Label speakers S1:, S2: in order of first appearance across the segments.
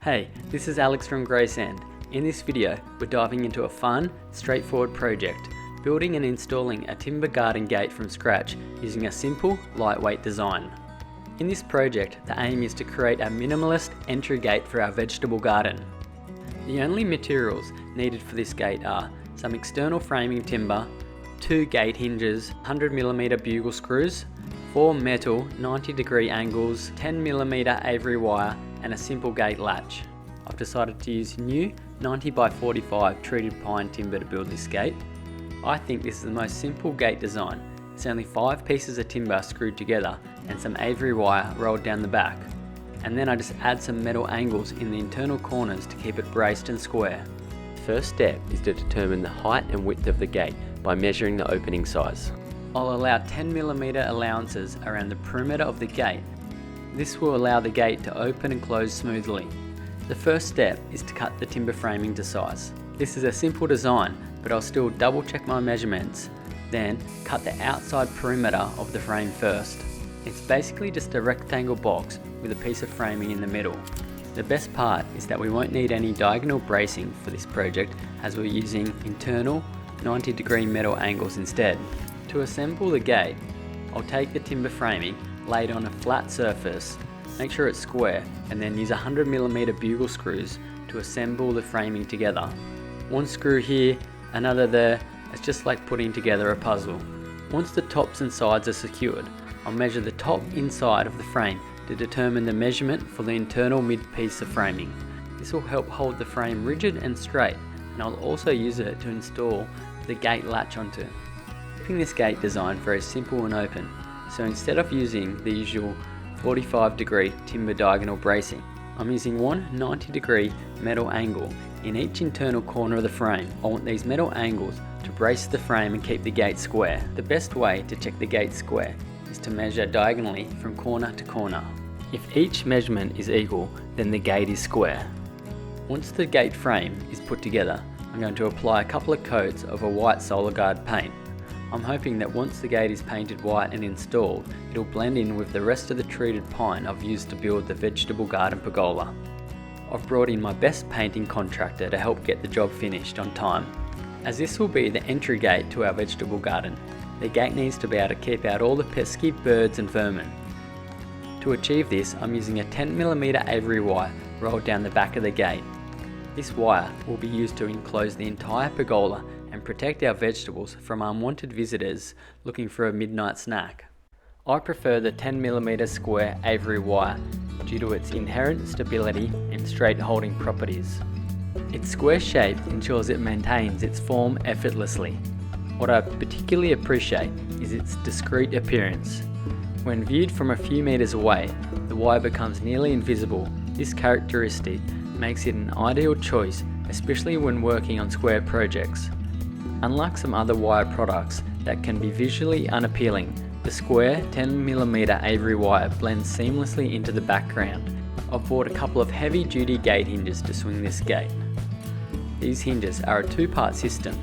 S1: Hey, this is Alex from Graysand. In this video, we're diving into a fun, straightforward project, building and installing a timber garden gate from scratch using a simple, lightweight design. In this project, the aim is to create a minimalist entry gate for our vegetable garden. The only materials needed for this gate are some external framing timber, 2 gate hinges, 100mm bugle screws, 4 metal 90-degree angles, 10mm avery wire, and a simple gate latch. I've decided to use new 90x45 treated pine timber to build this gate. I think this is the most simple gate design. It's only 5 pieces of timber screwed together and some avery wire rolled down the back. And then I just add some metal angles in the internal corners to keep it braced and square.
S2: The first step is to determine the height and width of the gate by measuring the opening size.
S1: I'll allow 10mm allowances around the perimeter of the gate. This will allow the gate to open and close smoothly. The first step is to cut the timber framing to size. This is a simple design, but I'll still double check my measurements, then cut the outside perimeter of the frame first. It's basically just a rectangle box with a piece of framing in the middle. The best part is that we won't need any diagonal bracing for this project, as we're using internal 90-degree metal angles instead. To assemble the gate, I'll take the timber framing, lay it on a flat surface, make sure it's square, and then use 100mm bugle screws to assemble the framing together. One screw here, another there. It's just like putting together a puzzle. Once the tops and sides are secured, I'll measure the top inside of the frame to determine the measurement for the internal mid-piece of framing. This will help hold the frame rigid and straight, and I'll also use it to install the gate latch onto. Keeping this gate design very simple and open, so instead of using the usual 45-degree timber diagonal bracing, I'm using one 90-degree metal angle in each internal corner of the frame. I want these metal angles to brace the frame and keep the gate square. The best way to check the gate square is to measure diagonally from corner to corner. If each measurement is equal, then the gate is square. Once the gate frame is put together, I'm going to apply a couple of coats of a white Solar Guard paint. I'm hoping that once the gate is painted white and installed, it'll blend in with the rest of the treated pine I've used to build the vegetable garden pergola. I've brought in my best painting contractor to help get the job finished on time. As this will be the entry gate to our vegetable garden, the gate needs to be able to keep out all the pesky birds and vermin. To achieve this, I'm using a 10mm avery wire rolled down the back of the gate. This wire will be used to enclose the entire pergola and protect our vegetables from unwanted visitors looking for a midnight snack. I prefer the 10mm square avery wire due to its inherent stability and straight holding properties. Its square shape ensures it maintains its form effortlessly. What I particularly appreciate is its discreet appearance. When viewed from a few meters away, the wire becomes nearly invisible. This characteristic makes it an ideal choice, especially when working on square projects. Unlike some other wire products that can be visually unappealing, the square 10mm avery wire blends seamlessly into the background. I've bought a couple of heavy-duty gate hinges to swing this gate. These hinges are a 2-part system.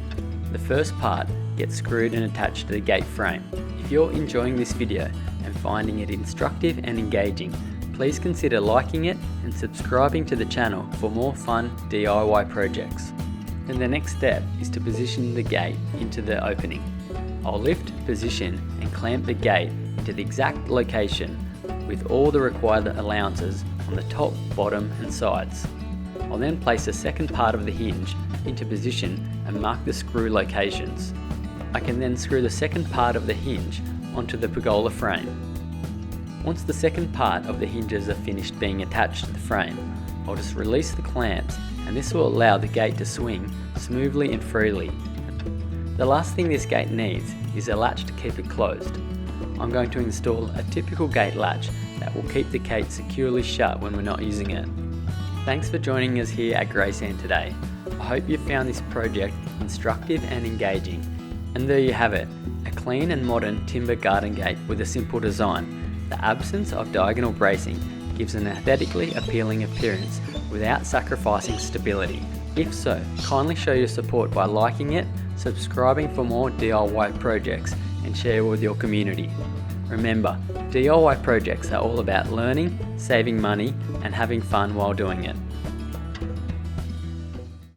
S1: The first part gets screwed and attached to the gate frame. If you're enjoying this video and finding it instructive and engaging, please consider liking it and subscribing to the channel for more fun DIY projects. Then the next step is to position the gate into the opening. I'll lift, position and clamp the gate into the exact location with all the required allowances on the top, bottom and sides. I'll then place the second part of the hinge into position and mark the screw locations. I can then screw the second part of the hinge onto the pergola frame. Once the second part of the hinges are finished being attached to the frame, I'll just release the clamps and this will allow the gate to swing smoothly and freely. The last thing this gate needs is a latch to keep it closed. I'm going to install a typical gate latch that will keep the gate securely shut when we're not using it. Thanks for joining us here at Graysand today. I hope you found this project instructive and engaging. And there you have it, a clean and modern timber garden gate with a simple design. The absence of diagonal bracing gives an aesthetically appealing appearance without sacrificing stability. If so, kindly show your support by liking it, subscribing for more DIY projects and share with your community. Remember, DIY projects are all about learning, saving money and having fun while doing it.